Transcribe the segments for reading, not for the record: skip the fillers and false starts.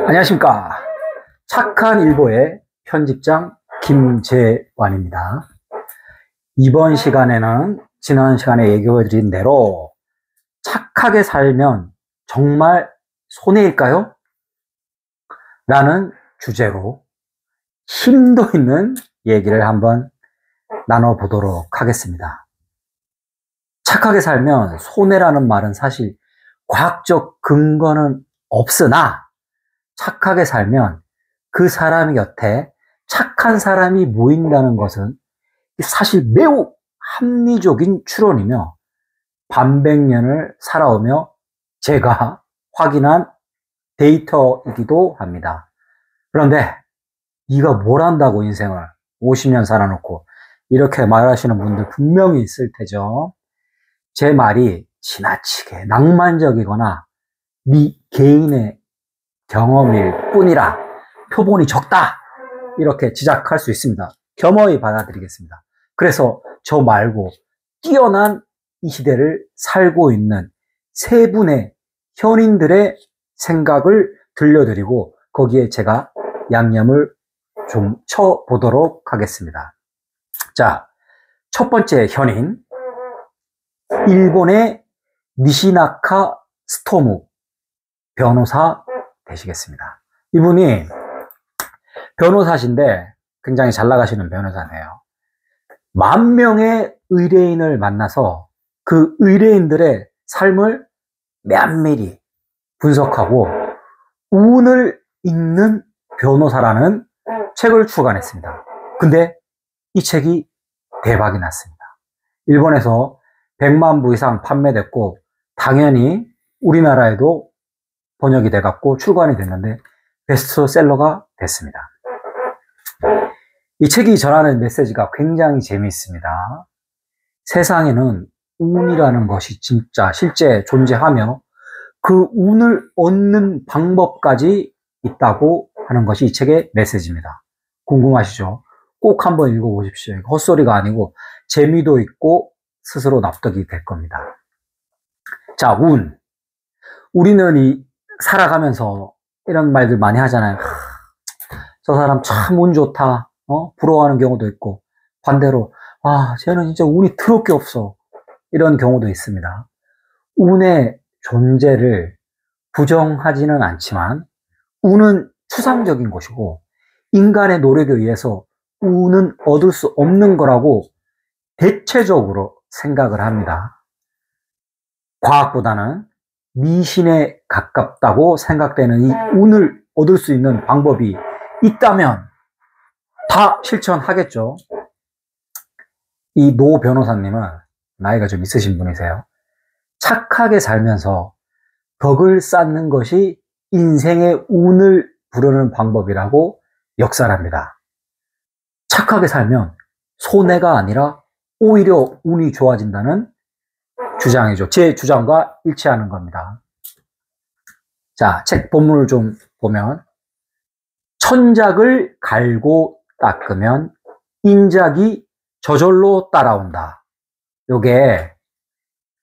안녕하십니까. 착한 일보의 편집장 김재환입니다. 이번 시간에는 지난 시간에 얘기해드린 대로 착하게 살면 정말 손해일까요? 라는 주제로 심도 있는 얘기를 한번 나눠보도록 하겠습니다. 착하게 살면 손해라는 말은 사실 과학적 근거는 없으나 착하게 살면 그 사람 곁에 착한 사람이 모인다는 것은 사실 매우 합리적인 추론이며 반백년을 살아오며 제가 확인한 데이터이기도 합니다. 그런데 네가 뭘 안다고 인생을 50년 살아놓고 이렇게 말하시는 분들 분명히 있을 테죠. 제 말이 지나치게 낭만적이거나 네 개인의 경험일 뿐이라 표본이 적다 이렇게 지적할 수 있습니다. 겸허히 받아들이겠습니다. 그래서 저 말고 뛰어난 이 시대를 살고 있는 세 분의 현인들의 생각을 들려드리고 거기에 제가 양념을 좀 쳐보도록 하겠습니다. 자, 첫 번째 현인, 일본의 니시나카 스토무 변호사 되시겠습니다. 이분이 변호사신데 굉장히 잘 나가시는 변호사네요. 10,000명의 의뢰인을 만나서 그 의뢰인들의 삶을 면밀히 분석하고 운을 읽는 변호사라는 책을 출간했습니다. 근데 이 책이 대박이 났습니다. 일본에서 100만 부 이상 판매됐고 당연히 우리나라에도 번역이 돼갖고 출간이 됐는데 베스트셀러가 됐습니다. 이 책이 전하는 메시지가 굉장히 재미있습니다. 세상에는 운이라는 것이 진짜 실제 존재하며 그 운을 얻는 방법까지 있다고 하는 것이 이 책의 메시지입니다. 궁금하시죠? 꼭 한번 읽어보십시오. 헛소리가 아니고 재미도 있고 스스로 납득이 될 겁니다. 자, 운. 우리는 살아가면서 이런 말들 많이 하잖아요. 저 사람 참 운 좋다. 부러워하는 경우도 있고 반대로 쟤는 진짜 운이 더럽게 없어. 이런 경우도 있습니다. 운의 존재를 부정하지는 않지만 운은 추상적인 것이고 인간의 노력에 의해서 운은 얻을 수 없는 거라고 대체적으로 생각을 합니다. 과학보다는 미신에 가깝다고 생각되는 이 운을 얻을 수 있는 방법이 있다면 다 실천하겠죠. 이 노 변호사님은 나이가 좀 있으신 분이세요. 착하게 살면서 덕을 쌓는 것이 인생의 운을 부르는 방법이라고 역설합니다. 착하게 살면 손해가 아니라 오히려 운이 좋아진다는 주장이죠. 제 주장과 일치하는 겁니다. 자, 책 본문을 좀 보면 천작을 갈고 닦으면 인작이 저절로 따라온다. 요게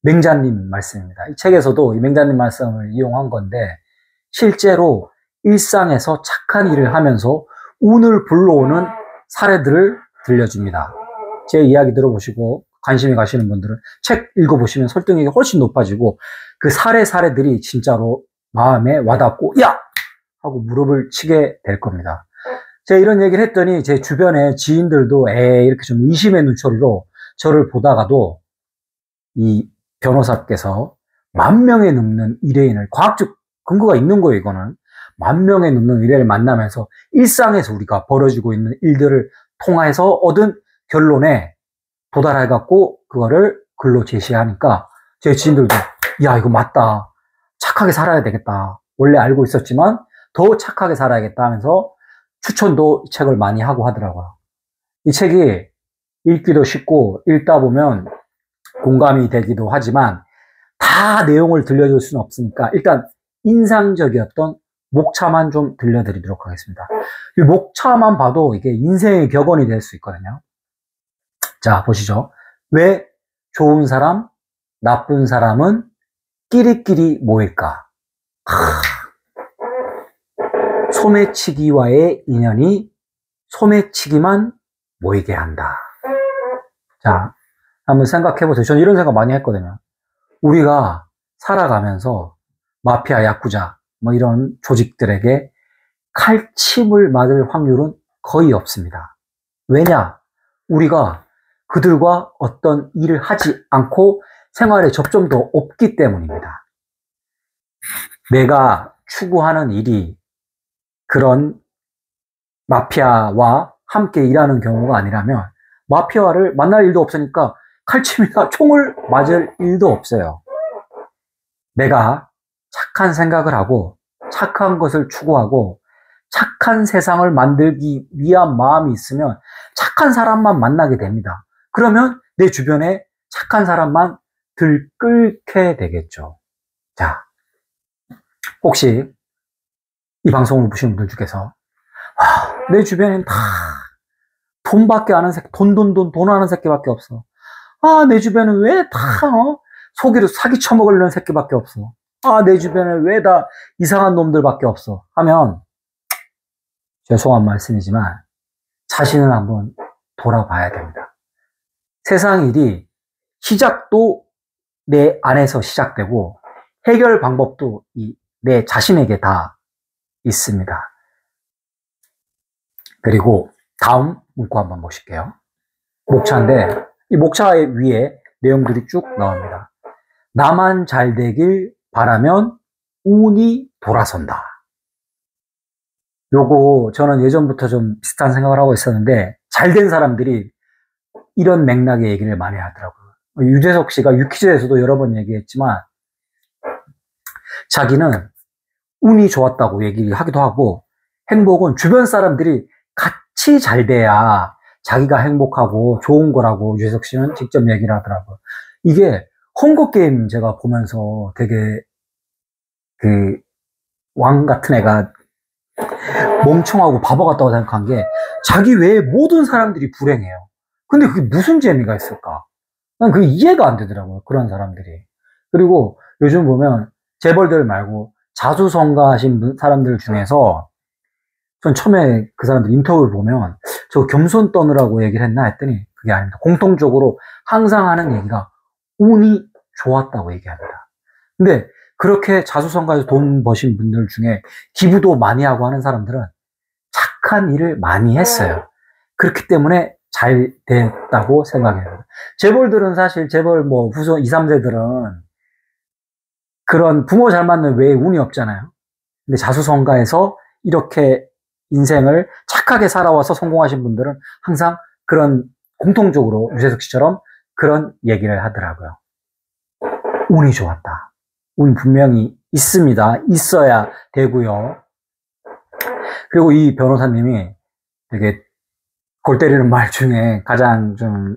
맹자님 말씀입니다. 이 책에서도 이 맹자님 말씀을 이용한 건데 실제로 일상에서 착한 일을 하면서 운을 불러오는 사례들을 들려줍니다. 제 이야기 들어보시고 관심이 가시는 분들은 책 읽어보시면 설득력이 훨씬 높아지고 그 사례들이 진짜로 마음에 와닿고 야! 하고 무릎을 치게 될 겁니다. 제가 이런 얘기를 했더니 제 주변에 지인들도 이렇게 좀 의심의 눈초리로 저를 보다가도 이 변호사께서 10,000명에 넘는 의뢰인을 과학적 근거가 있는 거예요. 이거는 10,000명에 넘는 의뢰를 만나면서 일상에서 우리가 벌어지고 있는 일들을 통해서 얻은 결론에 도달해갖고 그거를 글로 제시하니까 제 지인들도 야 이거 맞다. 착하게 살아야 되겠다. 원래 알고 있었지만 더 착하게 살아야겠다 하면서 추천도 이 책을 많이 하고 하더라고요. 이 책이 읽기도 쉽고 읽다 보면 공감이 되기도 하지만 다 내용을 들려줄 수는 없으니까 일단 인상적이었던 목차만 좀 들려드리도록 하겠습니다. 이 목차만 봐도 이게 인생의 격언이 될 수 있거든요. 자, 보시죠. 왜 좋은 사람, 나쁜 사람은 끼리끼리 모일까? 소매치기와의 인연이 소매치기만 모이게 한다. 자, 한번 생각해 보세요. 저는 이런 생각 많이 했거든요. 우리가 살아가면서 마피아, 야쿠자, 뭐 이런 조직들에게 칼침을 맞을 확률은 거의 없습니다. 왜냐? 우리가 그들과 어떤 일을 하지 않고 생활에 접점도 없기 때문입니다. 내가 추구하는 일이 그런 마피아와 함께 일하는 경우가 아니라면 마피아를 만날 일도 없으니까 칼침이나 총을 맞을 일도 없어요. 내가 착한 생각을 하고 착한 것을 추구하고 착한 세상을 만들기 위한 마음이 있으면 착한 사람만 만나게 됩니다. 그러면 내 주변에 착한 사람만 들끓게 되겠죠. 자, 혹시 이 방송을 보시는 분들 중에서 내 주변엔 다 돈밖에 아는 새끼, 돈 하는 새끼밖에 없어. 내 주변엔 왜 다 속이로 사기 쳐먹으려는 새끼밖에 없어. 내 주변에 왜 다 이상한 놈들밖에 없어. 하면 죄송한 말씀이지만 자신을 한번 돌아봐야 됩니다. 세상 일이 시작도 내 안에서 시작되고 해결 방법도 내 자신에게 다 있습니다. 그리고 다음 문구 한번 보실게요. 목차인데 이 목차 위에 내용들이 쭉 나옵니다. 나만 잘 되길 바라면 운이 돌아선다. 요거 저는 예전부터 좀 비슷한 생각을 하고 있었는데 잘된 사람들이 이런 맥락의 얘기를 많이 하더라고요. 유재석 씨가 유퀴즈에서도 여러 번 얘기했지만 자기는 운이 좋았다고 얘기하기도 하고 행복은 주변 사람들이 같이 잘 돼야 자기가 행복하고 좋은 거라고 유재석 씨는 직접 얘기를 하더라고요. 이게 헝거게임 제가 보면서 되게 왕 같은 애가 멍청하고 바보 같다고 생각한 게 자기 외에 모든 사람들이 불행해요. 근데 그게 무슨 재미가 있을까? 난 그게 이해가 안 되더라고요. 그런 사람들이. 그리고 요즘 보면 재벌들 말고 자수성가하신 사람들 중에서 전 처음에 그 사람들 인터뷰를 보면 저 겸손 떠느라고 얘기를 했나 했더니 그게 아닙니다. 공통적으로 항상 하는 얘기가 운이 좋았다고 얘기합니다. 근데 그렇게 자수성가해서 돈 버신 분들 중에 기부도 많이 하고 하는 사람들은 착한 일을 많이 했어요. 그렇기 때문에 잘 됐다고 생각해요. 재벌들은 사실 재벌 후손 2, 3세들은 그런 부모 잘 맞는 외에 운이 없잖아요. 근데 자수성가해서 이렇게 인생을 착하게 살아와서 성공하신 분들은 항상 그런 공통적으로 유재석 씨처럼 그런 얘기를 하더라고요. 운이 좋았다. 운 분명히 있습니다. 있어야 되고요. 그리고 이 변호사님이 되게 골 때리는 말 중에 가장 좀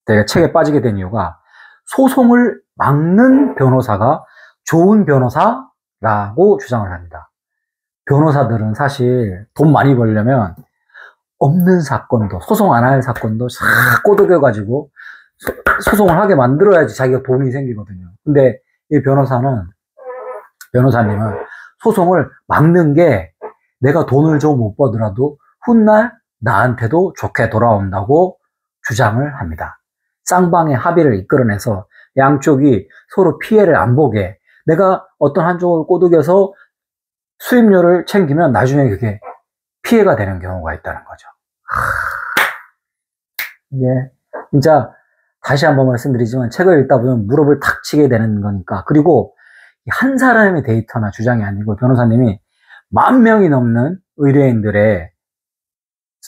되게 책에 빠지게 된 이유가 소송을 막는 변호사가 좋은 변호사라고 주장을 합니다. 변호사들은 사실 돈 많이 벌려면 없는 사건도 소송 안 할 사건도 싹 꼬드겨가지고 소송을 하게 만들어야지 자기가 돈이 생기거든요. 근데 이 변호사님은 소송을 막는 게 내가 돈을 좀 못 벌더라도 훗날 나한테도 좋게 돌아온다고 주장을 합니다. 쌍방의 합의를 이끌어내서 양쪽이 서로 피해를 안 보게 내가 어떤 한쪽을 꼬드겨서 수입료를 챙기면 나중에 그게 피해가 되는 경우가 있다는 거죠. 이게 진짜 다시 한번 말씀드리지만 책을 읽다 보면 무릎을 탁 치게 되는 거니까. 그리고 한 사람의 데이터나 주장이 아니고 변호사님이 10,000명이 넘는 의뢰인들의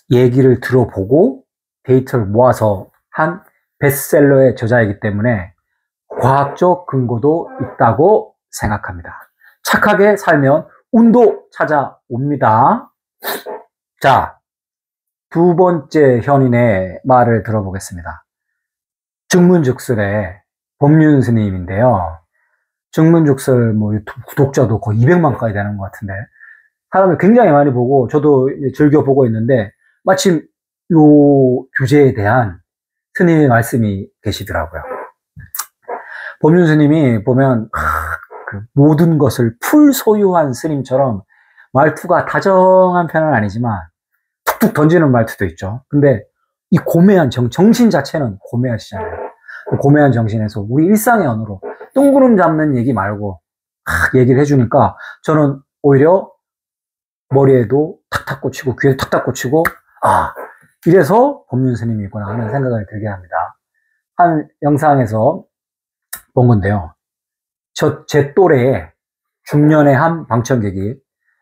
얘기를 들어보고 데이터를 모아서 한 베스트셀러의 저자이기 때문에 과학적 근거도 있다고 생각합니다. 착하게 살면 운도 찾아옵니다. 자, 두 번째 현인의 말을 들어보겠습니다. 증문즉설의 법륜 스님인데요. 증문즉설 유튜브 구독자도 거의 200만까지 되는 것 같은데 사람을 굉장히 많이 보고 저도 즐겨 보고 있는데 마침 요 주제에 대한 스님의 말씀이 계시더라고요. 법륜 스님이 보면 그 모든 것을 풀 소유한 스님처럼 말투가 다정한 편은 아니지만 툭툭 던지는 말투도 있죠. 근데 이 고매한 정신 자체는 고매하시잖아요. 고매한 정신에서 우리 일상의 언어로 뜬구름 잡는 얘기 말고 막 얘기를 해주니까 저는 오히려 머리에도 탁탁 꽂히고 귀에 탁탁 꽂히고 아 이래서 법륜 스님이구나 하는 생각을 들게 합니다. 한 영상에서 본 건데요. 제 또래의 중년의 한 방청객이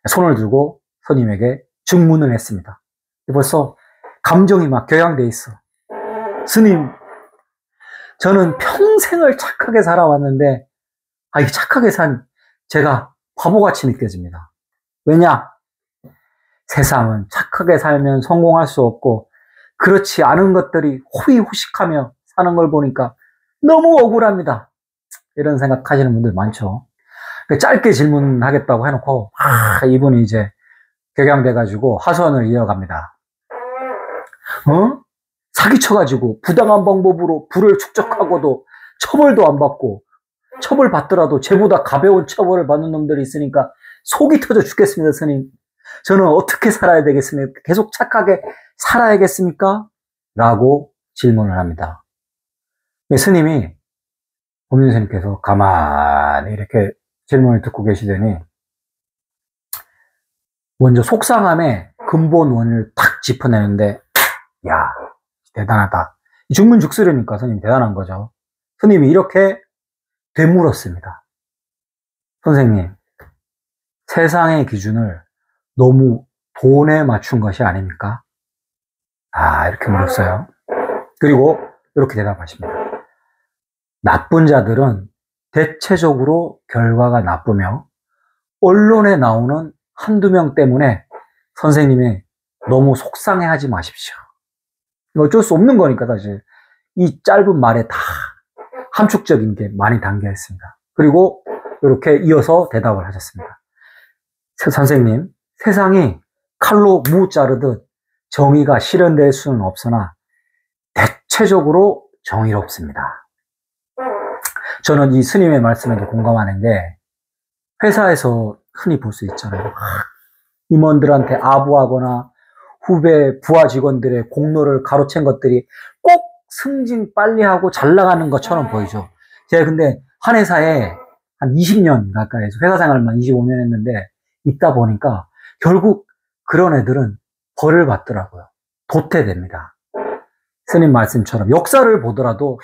손을 들고 스님에게 증문을 했습니다. 벌써 감정이 막 격양돼 있어. 스님, 저는 평생을 착하게 살아왔는데 이 착하게 산 제가 바보같이 느껴집니다. 왜냐? 세상은 착하게 살면 성공할 수 없고 그렇지 않은 것들이 호의호식하며 사는 걸 보니까 너무 억울합니다. 이런 생각하시는 분들 많죠. 짧게 질문하겠다고 해놓고 이분이 이제 격양돼가지고 하소연을 이어갑니다. 사기쳐가지고 부당한 방법으로 부를 축적하고도 처벌도 안 받고 처벌받더라도 쟤보다 가벼운 처벌을 받는 놈들이 있으니까 속이 터져 죽겠습니다, 스님. 저는 어떻게 살아야 되겠습니까? 계속 착하게 살아야겠습니까? 라고 질문을 합니다. 스님이 법륜 스님께서 가만히 이렇게 질문을 듣고 계시더니 먼저 속상함의 근본 원인을 탁 짚어내는데 야 대단하다. 중문죽수려니까 스님 대단한 거죠. 스님이 이렇게 되물었습니다. 선생님, 세상의 기준을 너무 돈에 맞춘 것이 아닙니까? 이렇게 물었어요. 그리고 이렇게 대답하십니다. 나쁜 자들은 대체적으로 결과가 나쁘며 언론에 나오는 한두 명 때문에 선생님이 너무 속상해하지 마십시오. 어쩔 수 없는 거니까 사실 이 짧은 말에 다 함축적인 게 많이 담겨 있습니다. 그리고 이렇게 이어서 대답을 하셨습니다. 선생님, 세상이 칼로 무 자르듯 정의가 실현될 수는 없으나 대체적으로 정의롭습니다. 저는 이 스님의 말씀에도 공감하는 게 회사에서 흔히 볼 수 있잖아요. 임원들한테 아부하거나 후배 부하 직원들의 공로를 가로챈 것들이 꼭 승진 빨리 하고 잘 나가는 것처럼 보이죠. 제가 근데 한 회사에 한 20년 가까이 해서 회사 생활만 25년 했는데 있다 보니까 결국 그런 애들은 벌을 받더라고요. 도태됩니다. 스님 말씀처럼 역사를 보더라도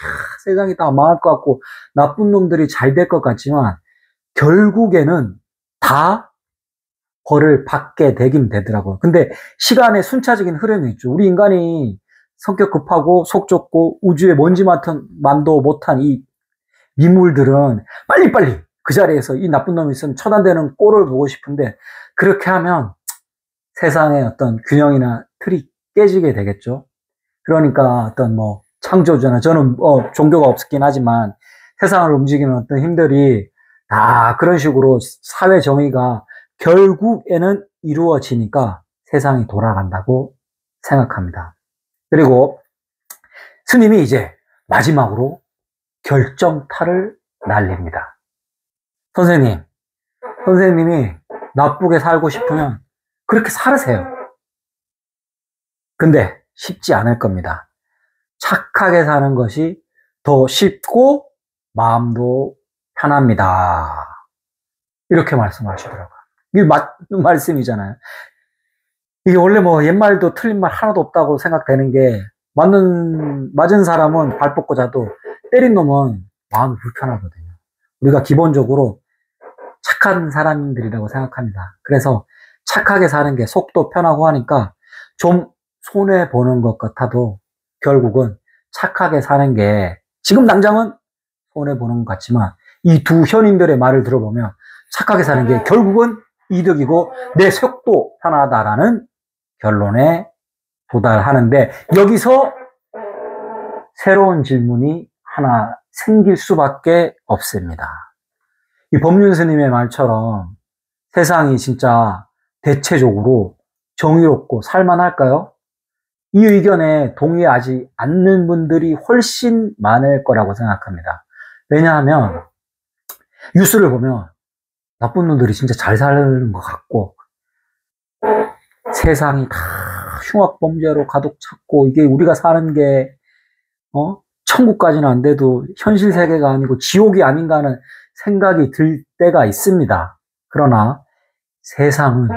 세상이 다 망할 것 같고 나쁜 놈들이 잘 될 것 같지만 결국에는 다 벌을 받게 되긴 되더라고요. 근데 시간의 순차적인 흐름이 있죠. 우리 인간이 성격 급하고 속 좁고 우주에 먼지만도 못한 이 미물들은 빨리빨리 그 자리에서 이 나쁜 놈이 있으면 처단되는 꼴을 보고 싶은데 그렇게 하면 세상의 어떤 균형이나 틀이 깨지게 되겠죠. 그러니까 어떤 창조주나 저는 종교가 없긴 하지만 세상을 움직이는 어떤 힘들이 다 그런 식으로 사회 정의가 결국에는 이루어지니까 세상이 돌아간다고 생각합니다. 그리고 스님이 이제 마지막으로 결정타를 날립니다. 선생님이 나쁘게 살고 싶으면 그렇게 살으세요. 근데 쉽지 않을 겁니다. 착하게 사는 것이 더 쉽고 마음도 편합니다. 이렇게 말씀하시더라고요. 이게 맞는 말씀이잖아요. 이게 원래 옛말도 틀린 말 하나도 없다고 생각되는 게 맞은 사람은 발 뻗고 자도 때린 놈은 마음이 불편하거든요. 우리가 기본적으로 착한 사람들이라고 생각합니다. 그래서 착하게 사는 게 속도 편하고 하니까 좀 손해보는 것 같아도 결국은 착하게 사는 게 지금 당장은 손해보는 것 같지만 이 두 현인들의 말을 들어보면 착하게 사는 게 결국은 이득이고 내 속도 편하다라는 결론에 도달하는데 여기서 새로운 질문이 하나 생길 수밖에 없습니다. 이 법륜 스님의 말처럼 세상이 진짜 대체적으로 정의롭고 살만할까요? 이 의견에 동의하지 않는 분들이 훨씬 많을 거라고 생각합니다. 왜냐하면 뉴스를 보면 나쁜 놈들이 진짜 잘 사는 것 같고 세상이 다 흉악범죄로 가득 찼고, 이게 우리가 사는 게, 천국까지는 안 돼도 현실 세계가 아니고 지옥이 아닌가 하는 생각이 들 때가 있습니다. 그러나 세상은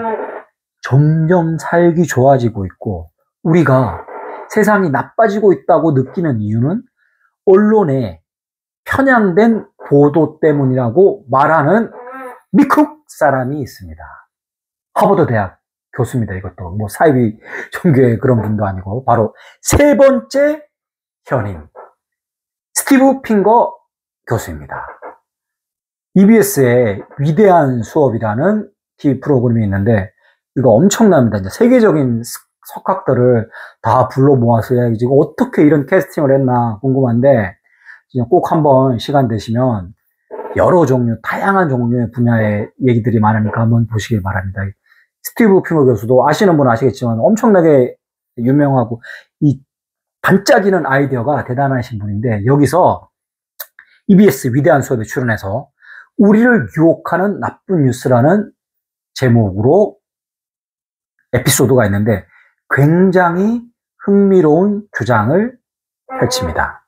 점점 살기 좋아지고 있고, 우리가 세상이 나빠지고 있다고 느끼는 이유는 언론에 편향된 보도 때문이라고 말하는 미국 사람이 있습니다. 하버드 대학 교수입니다. 이것도 뭐 사이비 종교의 그런 분도 아니고, 바로 세 번째 현인 스티브 핑거 교수입니다. EBS의 위대한 수업이라는 TV 프로그램이 있는데, 이거 엄청납니다. 이제 세계적인 석학들을 다 불러 모아서 지금 어떻게 이런 캐스팅을 했나 궁금한데, 꼭 한번 시간 되시면 여러 종류, 다양한 종류의 분야의 얘기들이 많으니까 한번 보시길 바랍니다. 스티브 핑거 교수도 아시는 분은 아시겠지만 엄청나게 유명하고 이 반짝이는 아이디어가 대단하신 분인데, 여기서 EBS 위대한 수업에 출연해서 우리를 유혹하는 나쁜 뉴스라는 제목으로 에피소드가 있는데 굉장히 흥미로운 주장을 펼칩니다.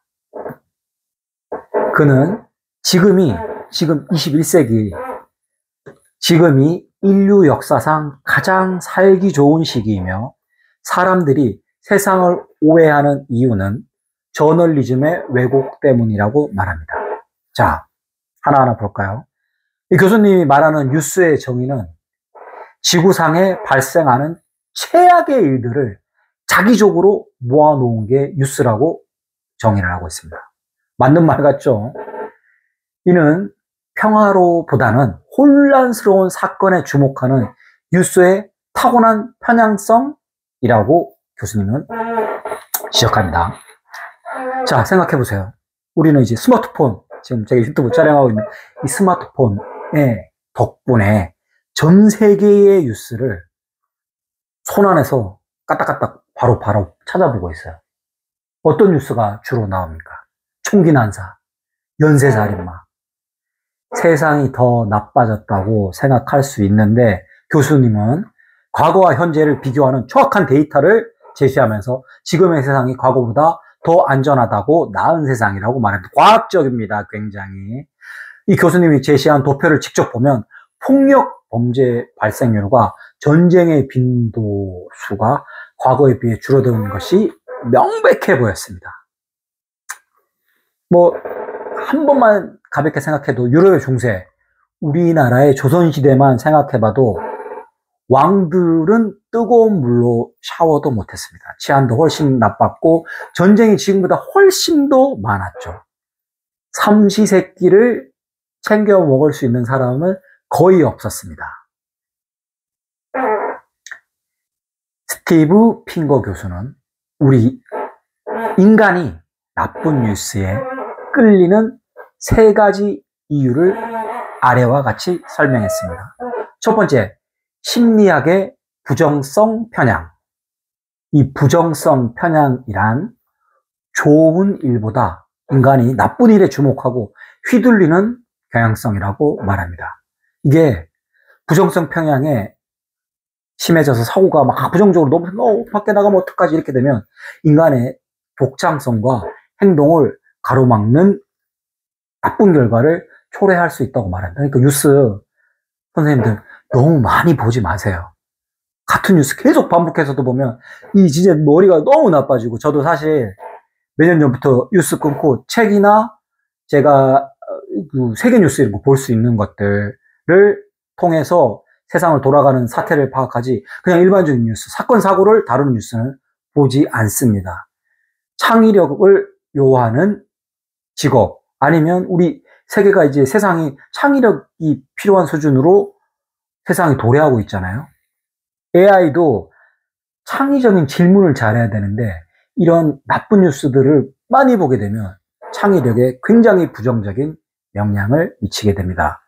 그는 지금 21세기, 지금이 인류 역사상 가장 살기 좋은 시기이며, 사람들이 세상을 오해하는 이유는 저널리즘의 왜곡 때문이라고 말합니다. 자, 하나하나 볼까요? 이 교수님이 말하는 뉴스의 정의는 지구상에 발생하는 최악의 일들을 자기적으로 모아놓은 게 뉴스라고 정의를 하고 있습니다. 맞는 말 같죠? 이는 평화로보다는 혼란스러운 사건에 주목하는 뉴스의 타고난 편향성이라고 교수님은 지적합니다. 자, 생각해 보세요. 우리는 이제 스마트폰, 지금 제가 유튜브 촬영하고 있는 이 스마트폰의 덕분에 전 세계의 뉴스를 손안에서 까딱까딱 바로 찾아보고 있어요. 어떤 뉴스가 주로 나옵니까? 총기 난사, 연쇄살인마. 세상이 더 나빠졌다고 생각할 수 있는데, 교수님은 과거와 현재를 비교하는 정확한 데이터를 제시하면서 지금의 세상이 과거보다 더 안전하다고, 나은 세상이라고 말합니다. 과학적입니다. 굉장히. 이 교수님이 제시한 도표를 직접 보면 폭력 범죄 발생률과 전쟁의 빈도수가 과거에 비해 줄어드는 것이 명백해 보였습니다. 뭐 한 번만 가볍게 생각해도 유럽의 중세, 우리나라의 조선시대만 생각해봐도 왕들은 뜨거운 물로 샤워도 못했습니다. 치안도 훨씬 나빴고 전쟁이 지금보다 훨씬 더 많았죠. 삼시세끼를 챙겨 먹을 수 있는 사람은 거의 없었습니다. 스티브 핑거 교수는 우리 인간이 나쁜 뉴스에 끌리는 세 가지 이유를 아래와 같이 설명했습니다. 첫 번째, 심리학의 부정성 편향. 이 부정성 편향이란 좋은 일보다 인간이 나쁜 일에 주목하고 휘둘리는 경향성이라고 말합니다. 이게 부정성 편향에 심해져서 사고가 막 부정적으로 너무 밖에 나가면 어떡하지 이렇게 되면 인간의 독창성과 행동을 가로막는 나쁜 결과를 초래할 수 있다고 말합니다. 그러니까 뉴스 선생님들 너무 많이 보지 마세요. 같은 뉴스 계속 반복해서도 보면 이 진짜 머리가 너무 나빠지고, 저도 사실 몇 년 전부터 뉴스 끊고 책이나 제가 그 세계 뉴스 이런 거 볼 수 있는 것들을 통해서 세상을 돌아가는 사태를 파악하지, 그냥 일반적인 뉴스, 사건 사고를 다루는 뉴스는 보지 않습니다. 창의력을 요하는 직업, 아니면 우리 세계가 이제 세상이 창의력이 필요한 수준으로 세상이 도래하고 있잖아요. AI도 창의적인 질문을 잘해야 되는데 이런 나쁜 뉴스들을 많이 보게 되면 창의력에 굉장히 부정적인 영향을 미치게 됩니다.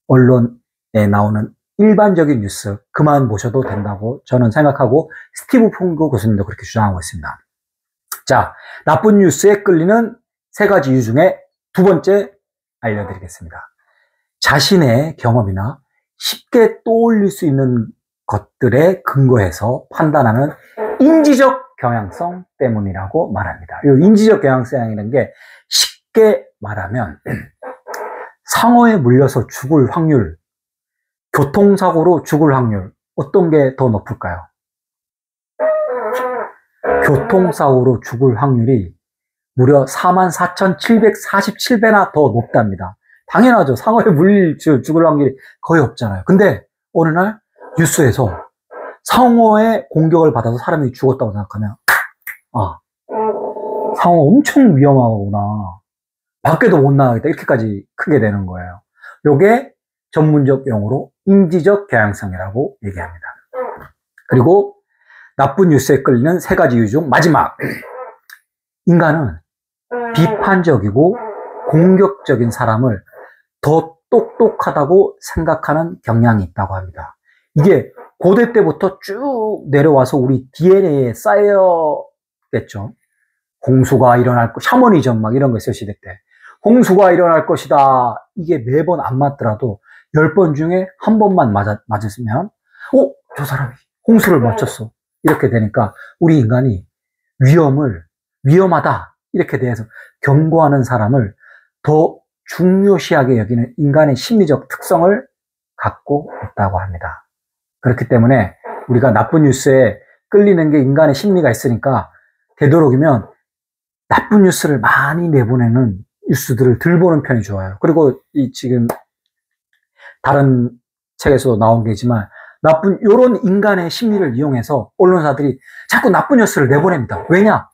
언론에 나오는 일반적인 뉴스 그만 보셔도 된다고 저는 생각하고, 스티브 핑거 교수님도 그렇게 주장하고 있습니다. 자, 나쁜 뉴스에 끌리는 세 가지 이유 중에 두 번째 알려드리겠습니다. 자신의 경험이나 쉽게 떠올릴 수 있는 것들에 근거해서 판단하는 인지적 경향성 때문이라고 말합니다. 이 인지적 경향성이라는 게 쉽게 말하면 상어에 물려서 죽을 확률, 교통사고로 죽을 확률, 어떤 게 더 높을까요? 교통사고로 죽을 확률이 무려 44,747배나 더 높답니다. 당연하죠. 상어에 물릴 죽을 확률이 거의 없잖아요. 근데 어느 날 뉴스에서 상어의 공격을 받아서 사람이 죽었다고 생각하면 상어 엄청 위험하구나. 밖에도 못 나가겠다. 이렇게까지 크게 되는 거예요. 요게 전문적 용어로 인지적 경향성이라고 얘기합니다. 그리고 나쁜 뉴스에 끌리는 3가지 이유 중 마지막. 인간은 비판적이고 공격적인 사람을 더 똑똑하다고 생각하는 경향이 있다고 합니다. 이게 고대 때부터 쭉 내려와서 우리 DNA에 쌓였겠죠. 홍수가 일어날 것, 샤머니즘 막 이런 거 있어요, 시대 때. 홍수가 일어날 것이다. 이게 매번 안 맞더라도 10번 중에 한 번만 맞았으면, 저 사람이 홍수를 맞췄어. 이렇게 되니까 우리 인간이 위험하다. 이렇게 대해서 경고하는 사람을 더 중요시하게 여기는 인간의 심리적 특성을 갖고 있다고 합니다. 그렇기 때문에 우리가 나쁜 뉴스에 끌리는 게 인간의 심리가 있으니까 되도록이면 나쁜 뉴스를 많이 내보내는 뉴스들을 덜 보는 편이 좋아요. 그리고 지금 다른 책에서도 나온 게지만 요런 인간의 심리를 이용해서 언론사들이 자꾸 나쁜 뉴스를 내보냅니다. 왜냐?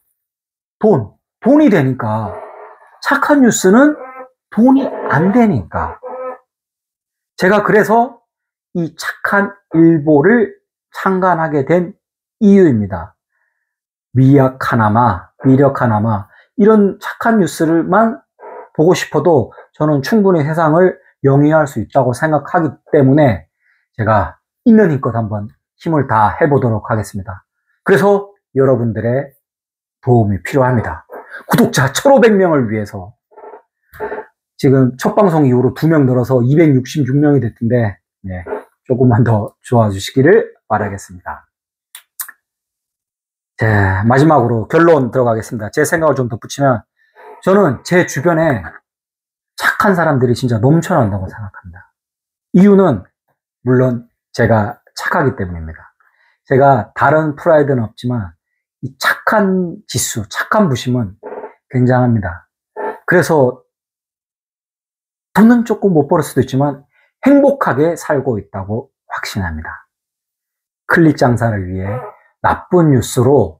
돈이 되니까. 착한 뉴스는 돈이 안 되니까. 제가 그래서 이 착한 일보를 창간하게 된 이유입니다. 미력 하나마 이런 착한 뉴스를만 보고 싶어도 저는 충분히 세상을 영위할 수 있다고 생각하기 때문에 제가 있는 힘껏 한번 힘을 다 해보도록 하겠습니다. 그래서 여러분들의 도움이 필요합니다. 구독자 1,500명을 위해서 지금 첫 방송 이후로 2명 늘어서 266명이 됐던데 조금만 더 좋아주시기를 바라겠습니다. 자, 마지막으로 결론 들어가겠습니다. 제 생각을 좀 덧붙이면 저는 제 주변에 착한 사람들이 진짜 넘쳐난다고 생각합니다. 이유는 물론 제가 착하기 때문입니다. 제가 다른 프라이드는 없지만 이 착한 지수, 착한 부심은 굉장합니다. 그래서 돈은 조금 못 벌을 수도 있지만 행복하게 살고 있다고 확신합니다. 클릭 장사를 위해 나쁜 뉴스로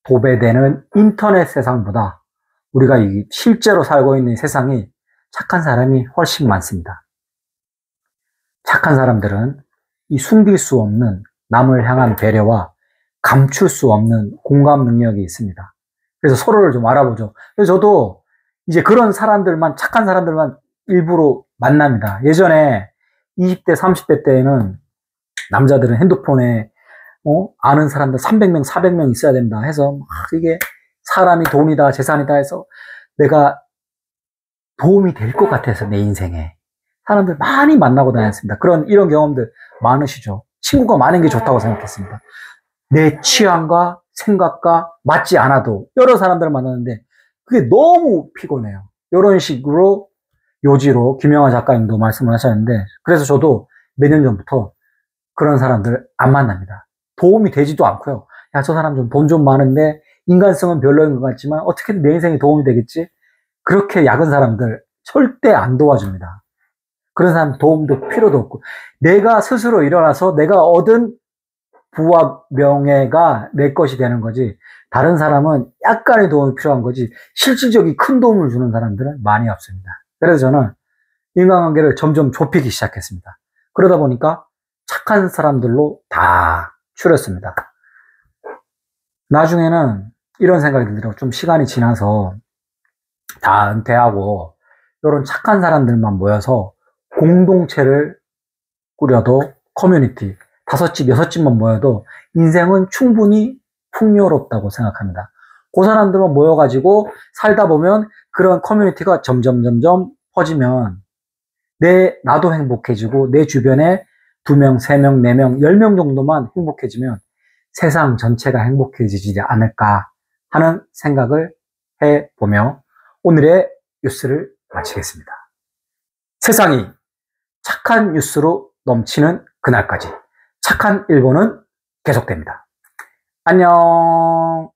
도배되는 인터넷 세상보다 우리가 실제로 살고 있는 세상이 착한 사람이 훨씬 많습니다. 착한 사람들은 이 숨길 수 없는 남을 향한 배려와 감출 수 없는 공감 능력이 있습니다. 그래서 서로를 좀 알아보죠. 그래서 저도 이제 그런 사람들만, 착한 사람들만 일부러 만납니다. 예전에 20대, 30대 때에는 남자들은 핸드폰에 아는 사람들 300명, 400명 있어야 된다 해서 이게 사람이 돈이다, 재산이다 해서 내가 도움이 될 것 같아서 내 인생에 사람들 많이 만나고 다녔습니다. 이런 경험들 많으시죠? 친구가 많은 게 좋다고 생각했습니다. 내 취향과 생각과 맞지 않아도 여러 사람들을 만나는데 그게 너무 피곤해요. 이런 식으로 요지로 김영하 작가님도 말씀을 하셨는데 그래서 저도 몇 년 전부터 그런 사람들 안 만납니다. 도움이 되지도 않고요. 야, 저 사람 좀 돈 좀 많은데 인간성은 별로인 것 같지만 어떻게든 내 인생에 도움이 되겠지? 그렇게 약은 사람들 절대 안 도와줍니다. 그런 사람 도움도 필요도 없고 내가 스스로 일어나서 내가 얻은 부와 명예가 내 것이 되는 거지 다른 사람은 약간의 도움이 필요한 거지 실질적인 큰 도움을 주는 사람들은 많이 없습니다. 그래서 저는 인간관계를 점점 좁히기 시작했습니다. 그러다 보니까 착한 사람들로 다 추렸습니다. 나중에는 이런 생각이 들더라고요. 좀 시간이 지나서 다 은퇴하고 이런 착한 사람들만 모여서 공동체를 꾸려도 커뮤니티 5집, 6집만 모여도 인생은 충분히 풍요롭다고 생각합니다. 그 사람들만 모여가지고 살다 보면 그런 커뮤니티가 점점 퍼지면 나도 행복해지고 내 주변에 2명, 3명, 4명, 10명 정도만 행복해지면 세상 전체가 행복해지지 않을까 하는 생각을 해보며 오늘의 뉴스를 마치겠습니다. 세상이 착한 뉴스로 넘치는 그날까지 착한 일본은 계속됩니다. 안녕.